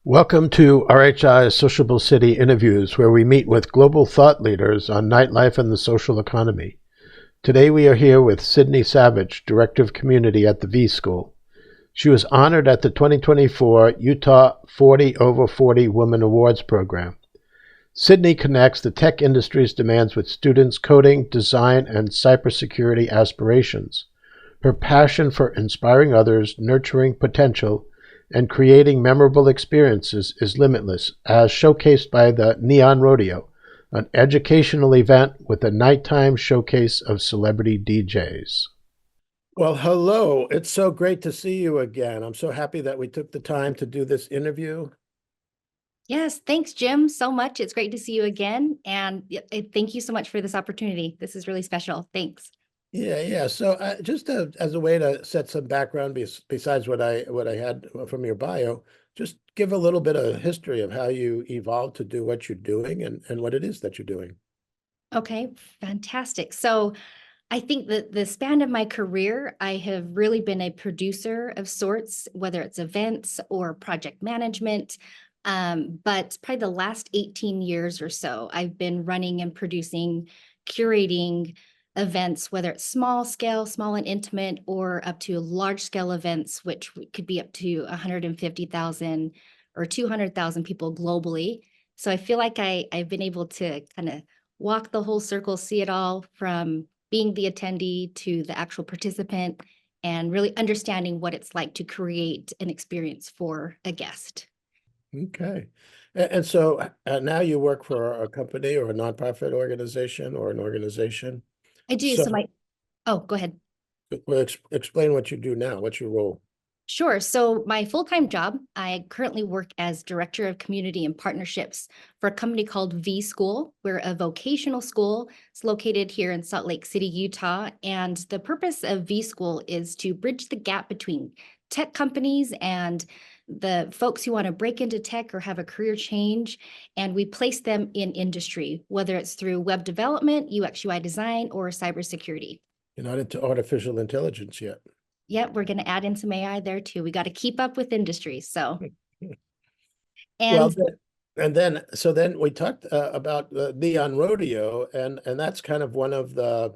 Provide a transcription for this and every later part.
Welcome to RHI's Sociable City Interviews, where we meet with global thought leaders on nightlife and the social economy. Today we are here with Sindee Savage, Director of Community at the V School. She was honored at the 2024 Utah 40 Over 40 Women Awards program. Sindee connects the tech industry's demands with students' coding, design, and cybersecurity aspirations. Her passion for inspiring others, nurturing potential, and creating memorable experiences is limitless, as showcased by the Neon Rodeo, an educational event with a nighttime showcase of celebrity DJs. Well, hello. It's so great to see you again. I'm so happy that we took the time to do this interview. Yes, thanks, Jim, so much. It's great to see you again. And thank you so much for this opportunity. This is really special. Thanks. Yeah. So just as a way to set some background besides what I had from your bio, just give a little bit of history of how you evolved to do what you're doing and what it is that you're doing. Okay, fantastic. So I think that the span of my career, I have really been a producer of sorts, whether it's events or project management. But probably the last 18 years or so, I've been running and producing, curating events, whether it's small scale, small and intimate, or up to large scale events, which could be up to 150,000 or 200,000 people globally. So I feel like I've been able to kind of walk the whole circle, see it all from being the attendee to the actual participant, and really understanding what it's like to create an experience for a guest. Okay. And so now you work for a company or a nonprofit organization or an organization. I do. So Oh, go ahead. well, explain what you do now. What's your role? Sure. So my full-time job, I currently work as Director of Community and Partnerships for a company called V School. We're a vocational school. It's located here in Salt Lake City, Utah. And the purpose of V School is to bridge the gap between tech companies and the folks who want to break into tech or have a career change. And we place them in industry, whether it's through web development, UX UI design, or cybersecurity. You're not into artificial intelligence yet. Yep, we're going to add in some AI there too. We got to keep up with industry. So, Well, and so then we talked about the Neon Rodeo, and that's kind of one of the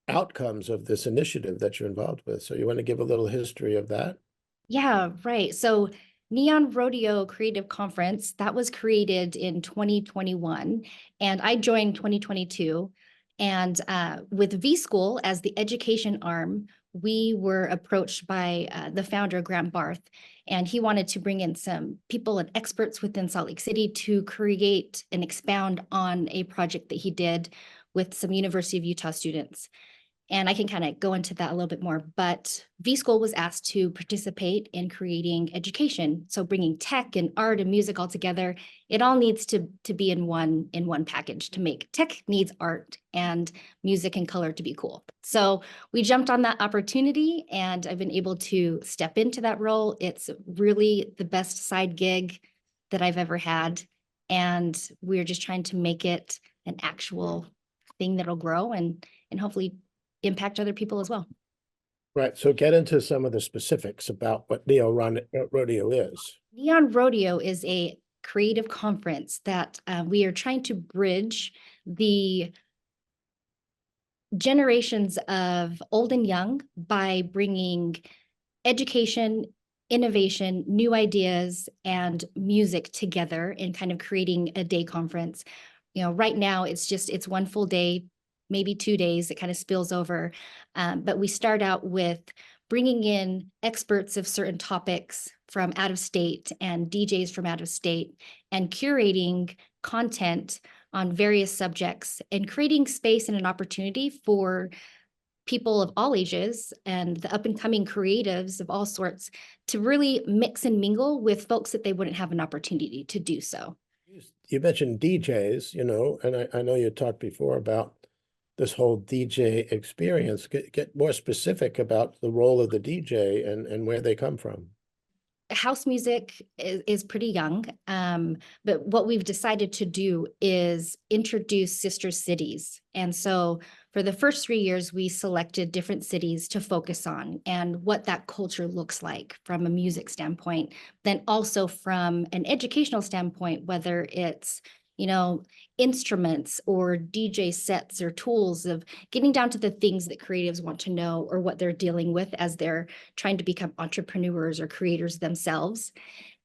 outcomes of this initiative that you're involved with. So you want to give a little history of that? yeah, right. So, Neon Rodeo Creative Conference, that was created in 2021, and I joined 2022. And with V School as the education arm, we were approached by the founder, Grant Barth, and he wanted to bring in some people and experts within Salt Lake City to create and expound on a project that he did with some University of Utah students. And I can kind of go into that a little bit more, but V School was asked to participate in creating education. So bringing tech and art and music all together, it all needs to be in one package to make tech needs art and music and color to be cool. So we jumped on that opportunity and I've been able to step into that role. It's really the best side gig that I've ever had. And we're just trying to make it an actual thing that'll grow and hopefully impact other people as well. Right. So get into some of the specifics about what Rodeo is. Neon Rodeo is a creative conference that we are trying to bridge the generations of old and young by bringing education, innovation, new ideas, and music together and kind of creating a day conference. You know, right now it's one full day, maybe 2 days. It kind of spills over, but we start out with bringing in experts of certain topics from out of state and DJs from out of state and curating content on various subjects and creating space and an opportunity for people of all ages and the up and coming creatives of all sorts to really mix and mingle with folks that they wouldn't have an opportunity to do so. You mentioned DJs, and I know you talked before about this whole DJ experience. Get more specific about the role of the DJ and where they come from. house music is pretty young, but what we've decided to do is introduce sister cities. And so for the first 3 years, we selected different cities to focus on and what that culture looks like from a music standpoint, then also from an educational standpoint, whether it's, you know, instruments or DJ sets or tools, of getting down to the things that creatives want to know or what they're dealing with as they're trying to become entrepreneurs or creators themselves.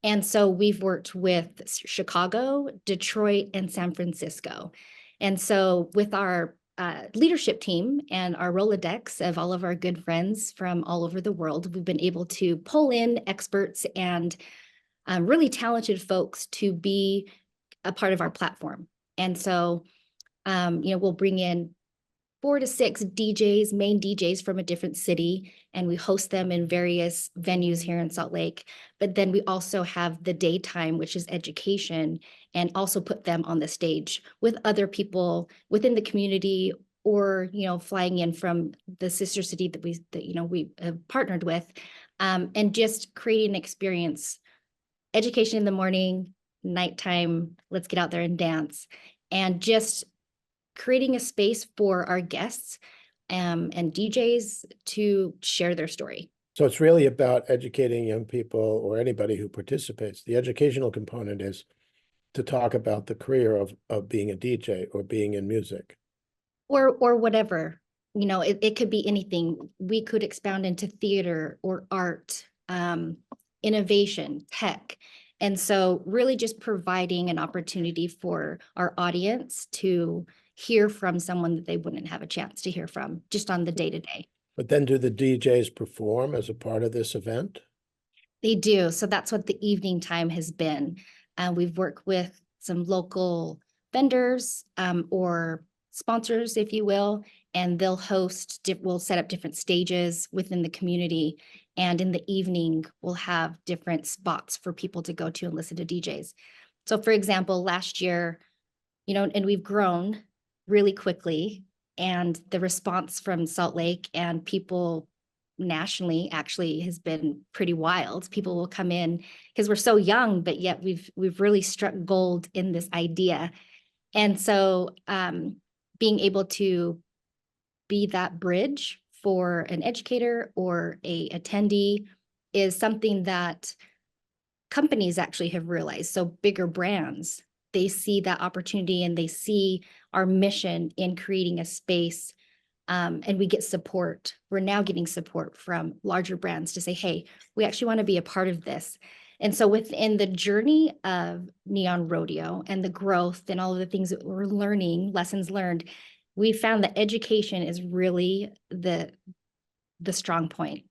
And so we've worked with Chicago, Detroit, and San Francisco. And so with our leadership team and our Rolodex of all of our good friends from all over the world, we've been able to pull in experts and really talented folks to be a part of our platform. And so, we'll bring in 4 to 6 DJs, main DJs from a different city, and we host them in various venues here in Salt Lake. But then we also have the daytime, which is education, and also put them on the stage with other people within the community, or, flying in from the sister city that we have partnered with, and just creating an experience, education in the morning, nighttime, let's get out there and dance, and just creating a space for our guests and DJs to share their story. So it's really about educating young people or anybody who participates. The educational component is to talk about the career of being a DJ or being in music. Or whatever, it could be anything. We could expound into theater or art, innovation, tech. And so really just providing an opportunity for our audience to hear from someone that they wouldn't have a chance to hear from just on the day-to-day. But then do the DJs perform as a part of this event? They do. So that's what the evening time has been. We've worked with some local vendors or sponsors, if you will, and they'll we'll set up different stages within the community. And in the evening, we'll have different spots for people to go to and listen to DJs. So for example, last year, and we've grown really quickly, and the response from Salt Lake and people nationally actually has been pretty wild. People will come in because we're so young, but yet we've really struck gold in this idea. And so being able to be that bridge for an educator or a attendee is something that companies actually have realized. So bigger brands, they see that opportunity and they see our mission in creating a space, and we get support. We're now getting support from larger brands to say, hey, we actually want to be a part of this. And so within the journey of Neon Rodeo and the growth and all of the things that we're learning, lessons learned, we found that education is really the strong point.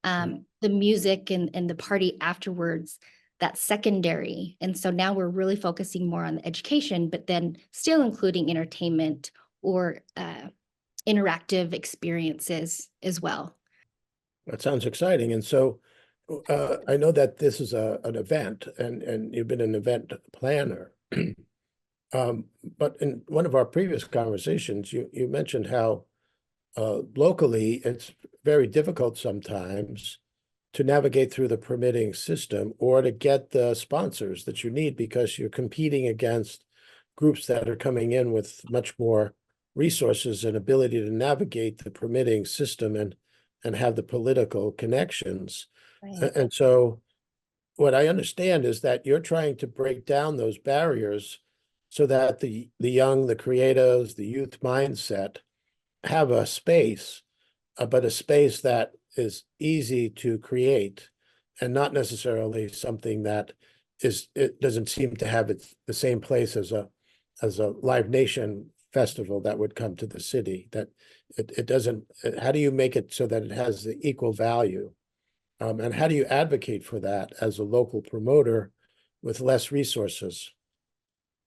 The music and the party afterwards, that's secondary. And so now we're really focusing more on the education, but then still including entertainment or interactive experiences as well. That sounds exciting. And so I know that this is an event, and you've been an event planner. But in one of our previous conversations, you mentioned how locally it's very difficult sometimes to navigate through the permitting system or to get the sponsors that you need, because you're competing against groups that are coming in with much more resources and ability to navigate the permitting system and have the political connections. Right. And so what I understand is that you're trying to break down those barriers so that the young, the creatives, the youth mindset have a space, but a space that is easy to create and not necessarily something that it doesn't seem to have the same place as a Live Nation festival that would come to the city. That it doesn't. How do you make it so that it has the equal value? And how do you advocate for that as a local promoter with less resources?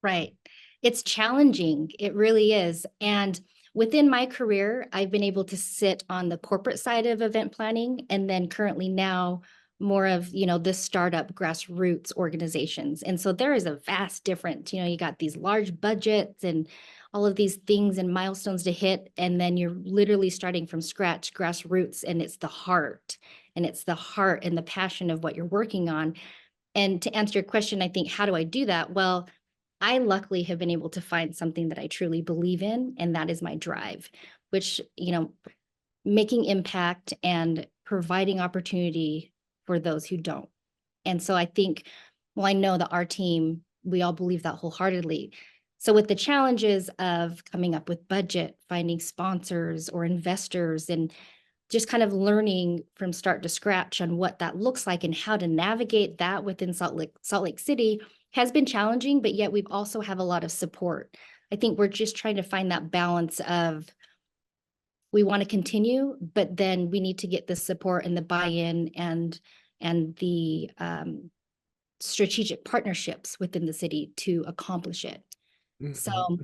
Right. It's challenging. It really is. And within my career, I've been able to sit on the corporate side of event planning, and then currently now more of, the startup grassroots organizations. And so there is a vast difference. You got these large budgets and all of these things and milestones to hit, and then you're literally starting from scratch, grassroots, and it's the heart. and it's the heart and the passion of what you're working on. And to answer your question, I think, how do I do that? Well, I luckily have been able to find something that I truly believe in, and that is my drive, which, making impact and providing opportunity for those who don't. And so I think, well, I know that our team, we all believe that wholeheartedly. So with the challenges of coming up with budget, finding sponsors or investors, and just kind of learning from start to scratch on what that looks like and how to navigate that within Salt Lake City has been challenging, but yet we've also have a lot of support. I think we're just trying to find that balance of, we want to continue, but then we need to get the support and the buy-in and the strategic partnerships within the city to accomplish it. So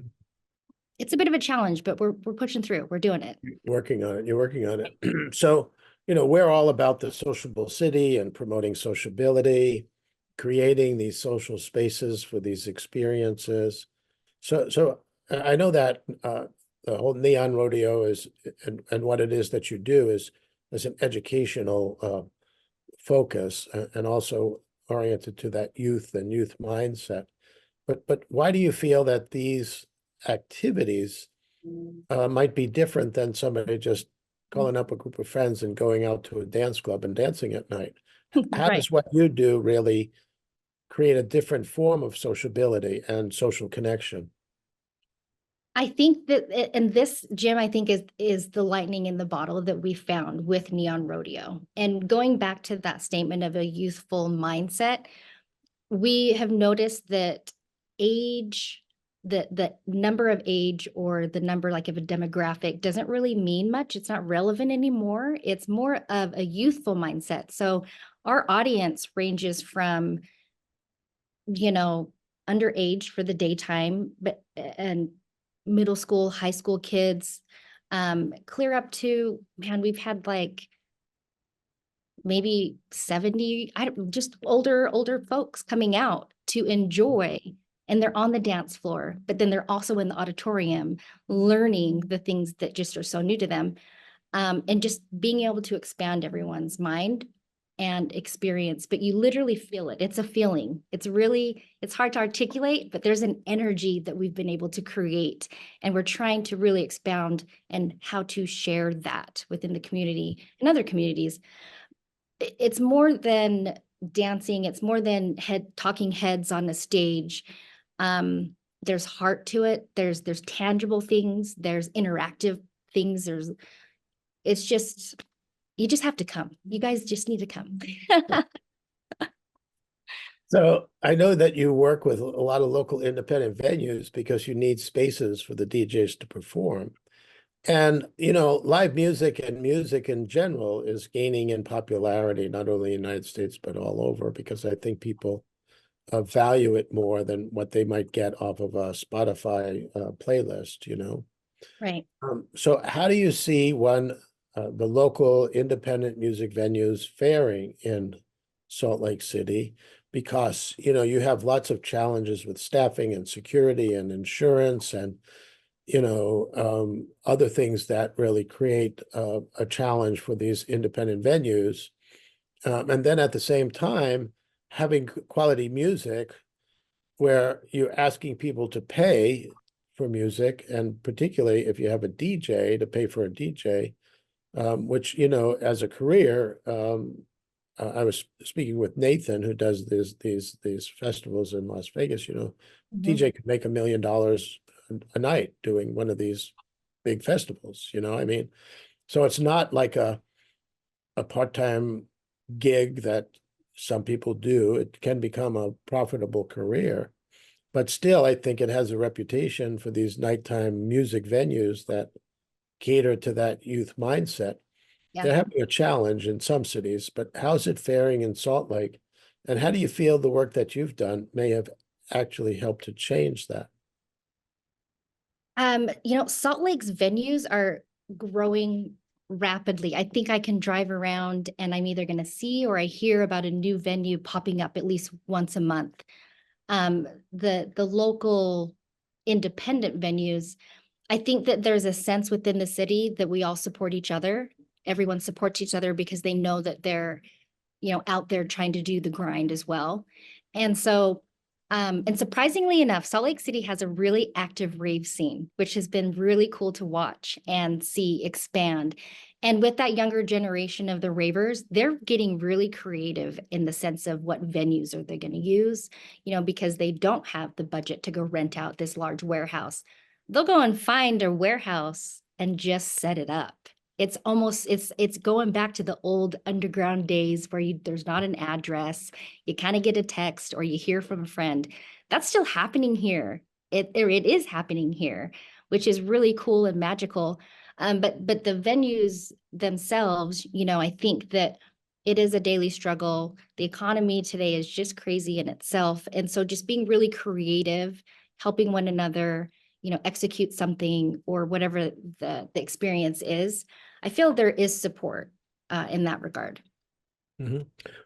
it's a bit of a challenge, but we're pushing through. We're doing it. Working on it. You're working on it. So, we're all about the sociable city and promoting sociability, creating these social spaces for these experiences. So I know that the whole Neon Rodeo is, and what it is that you do is an educational focus and also oriented to that youth and youth mindset. But why do you feel that these activities might be different than somebody just calling up a group of friends and going out to a dance club and dancing at night? How Right. does what you do really create a different form of sociability and social connection? I think that, and this, Jim, I think is the lightning in the bottle that we found with Neon Rodeo. And going back to that statement of a youthful mindset, we have noticed that age, the number of age or the number like of a demographic doesn't really mean much. It's not relevant anymore. It's more of a youthful mindset. So our audience ranges from, underage for the daytime, but and middle school, high school kids, clear up to, man, we've had like maybe 70, just older folks coming out to enjoy, and they're on the dance floor, but then they're also in the auditorium learning the things that just are so new to them. And just being able to expand everyone's mind and experience, but you literally feel it. It's a feeling. It's hard to articulate, but there's an energy that we've been able to create. And we're trying to really expound and how to share that within the community and other communities. It's more than dancing. It's more than talking heads on a stage. There's heart to it. There's tangible things. There's interactive things. It's just, you just have to come. You guys just need to come. So I know that you work with a lot of local independent venues because you need spaces for the DJs to perform. And, live music and music in general is gaining in popularity, not only in the United States, but all over, because I think people value it more than what they might get off of a Spotify playlist. Right. So how do you see the local independent music venues faring in Salt Lake City? Because, you have lots of challenges with staffing and security and insurance and, other things that really create a challenge for these independent venues. And then at the same time, having quality music where you're asking people to pay for music, and particularly if you have a DJ, to pay for a DJ, which, as a career, I was speaking with Nathan, who does these festivals in Las Vegas. DJ could make $1 million a night doing one of these big festivals. I mean, so it's not like a part-time gig that some people do. It can become a profitable career, but still, I think it has a reputation for these nighttime music venues that cater to that youth mindset. Yeah. They're having a challenge in some cities, but how's it faring in Salt Lake? And how do you feel the work that you've done may have actually helped to change that? Salt Lake's venues are growing rapidly. I think I can drive around and I'm either going to see or I hear about a new venue popping up at least once a month. The local independent venues, I think that there's a sense within the city that we all support each other. everyone supports each other because they know that they're, out there trying to do the grind as well. And so, and surprisingly enough, Salt Lake City has a really active rave scene, which has been really cool to watch and see expand. And with that younger generation of the ravers, they're getting really creative in the sense of what venues are they going to use, because they don't have the budget to go rent out this large warehouse. They'll go and find a warehouse and just set it up. It's going back to the old underground days where there's not an address. You kind of get a text or you hear from a friend. That's still happening here. It is happening here, which is really cool and magical. But the venues themselves, I think that it is a daily struggle. The economy today is just crazy in itself. And so just being really creative, helping one another, execute something or whatever the experience is, I feel there is support in that regard. Mm-hmm.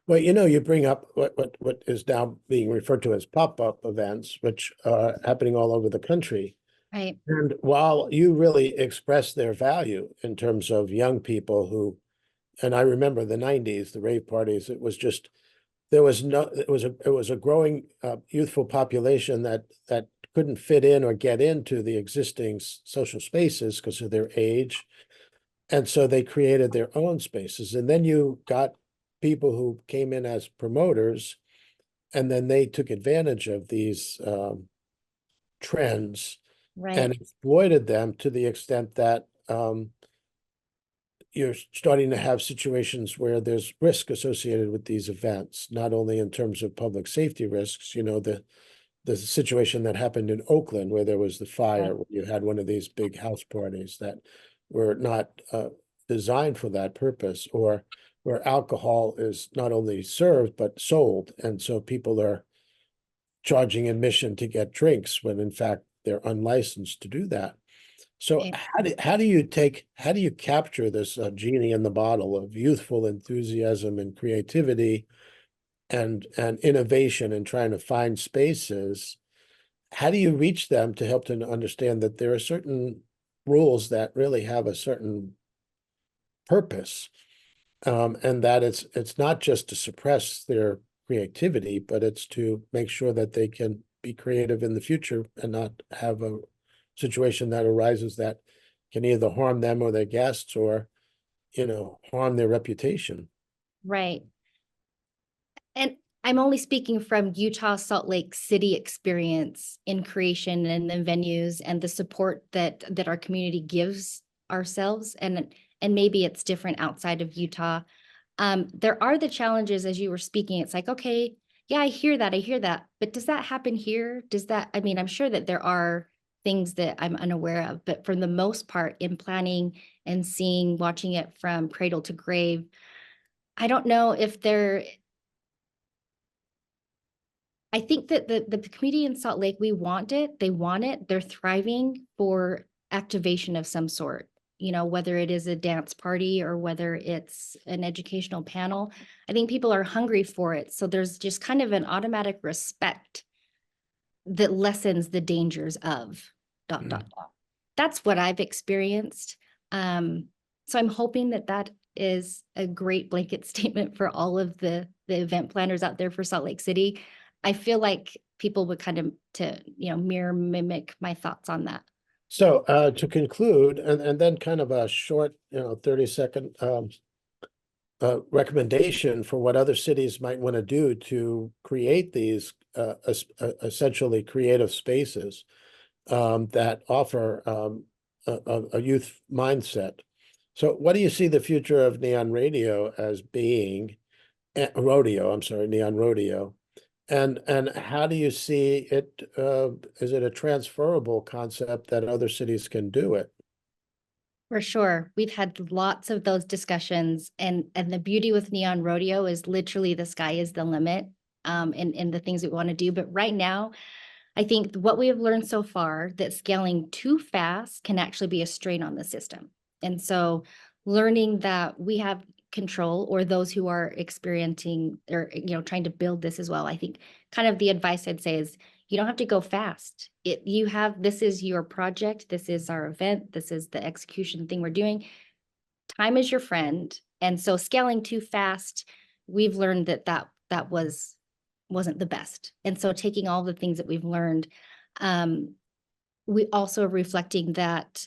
Well, you bring up what is now being referred to as pop-up events, which are happening all over the country. Right. And while you really express their value in terms of young people who, and I remember the 90s, the rave parties, it was a growing youthful population that couldn't fit in or get into the existing social spaces because of their age. And so they created their own spaces. And then you got people who came in as promoters, and then they took advantage of these trends and Right. exploited them to the extent that you're starting to have situations where there's risk associated with these events, not only in terms of public safety risks, the situation that happened in Oakland where there was the fire, where you had one of these big house parties that were not designed for that purpose, or where alcohol is not only served but sold. And so people are charging admission to get drinks when in fact they're unlicensed to do that. So Right. how do you capture this genie in the bottle of youthful enthusiasm and creativity and innovation and trying to find spaces? How do you reach them to help them understand that there are certain rules that really have a certain purpose, and that it's not just to suppress their creativity, but it's to make sure that they can be creative in the future and not have a situation that arises that can either harm them or their guests, or harm their reputation. Right. And I'm only speaking from Utah Salt Lake City experience in creation and the venues and the support that our community gives ourselves, and maybe it's different outside of Utah. There are the challenges as you were speaking. It's like, okay, yeah, I hear that, but does that happen here? I mean, I'm sure that there are things that I'm unaware of, but for the most part, in planning and watching it from cradle to grave, I don't know if I think that the community in Salt Lake, we want it. They want it. They're thriving for activation of some sort, whether it is a dance party or whether it's an educational panel. I think people are hungry for it. So there's just kind of an automatic respect that lessens the dangers of ... That's what I've experienced. So I'm hoping that is a great blanket statement for all of the event planners out there for Salt Lake City. I feel like people would kind of mirror mimic my thoughts on that. So to conclude, and then kind of a short 30-second recommendation for what other cities might want to do to create these essentially creative spaces that offer a youth mindset. So what do you see the future of Neon Radio as being? Rodeo, I'm sorry, Neon Rodeo. And how do you see it? Is it a transferable concept that other cities can do it? For sure. We've had lots of those discussions, and the beauty with Neon Rodeo is literally the sky is the limit, in the things we want to do. But right now, I think what we have learned so far, that scaling too fast can actually be a strain on the system. And so learning that we have control, or those who are experiencing or trying to build this as well, I think kind of the advice I'd say is you don't have to go fast. This is your project, this is our event, this is the execution thing we're doing. time is your friend. And so scaling too fast, we've learned that wasn't the best. And so taking all the things that we've learned, we also are reflecting that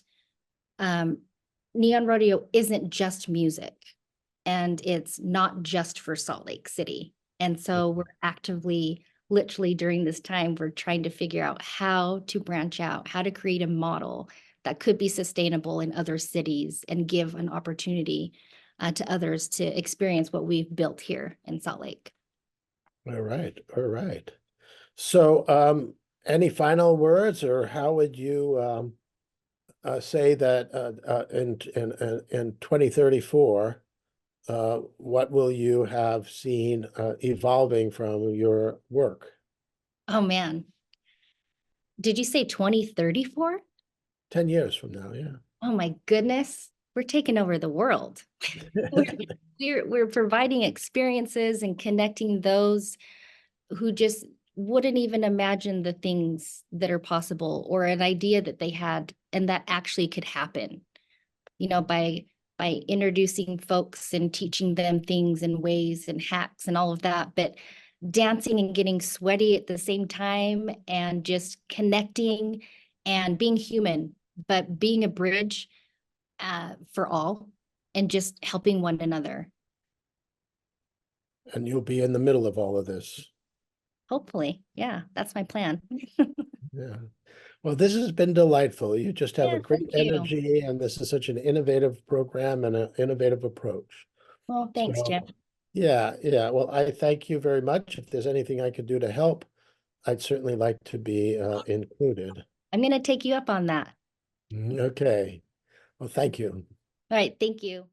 Neon Rodeo isn't just music, and it's not just for Salt Lake City. And so we're actively, literally during this time, we're trying to figure out how to branch out, how to create a model that could be sustainable in other cities and give an opportunity to others to experience what we've built here in Salt Lake. All right. All right. So, any final words, or how would you say that in 2034, what will you have seen evolving from your work? Oh man, did you say 2034? 10 years from now, yeah. Oh my goodness, we're taking over the world. we're, we're providing experiences and connecting those who just wouldn't even imagine the things that are possible or an idea that they had and that actually could happen, by introducing folks and teaching them things and ways and hacks and all of that, but dancing and getting sweaty at the same time and just connecting and being human, but being a bridge for all and just helping one another. And you'll be in the middle of all of this. Hopefully. Yeah, that's my plan. Yeah. Well, this has been delightful. You just have Yeah, a great thank you. energy, and this is such an innovative program and an innovative approach. Well, thanks, So, Jim. yeah, yeah. Well, I thank you very much. If there's anything I could do to help, I'd certainly like to be included. I'm going to take you up on that. Okay. Well, thank you. All right. Thank you.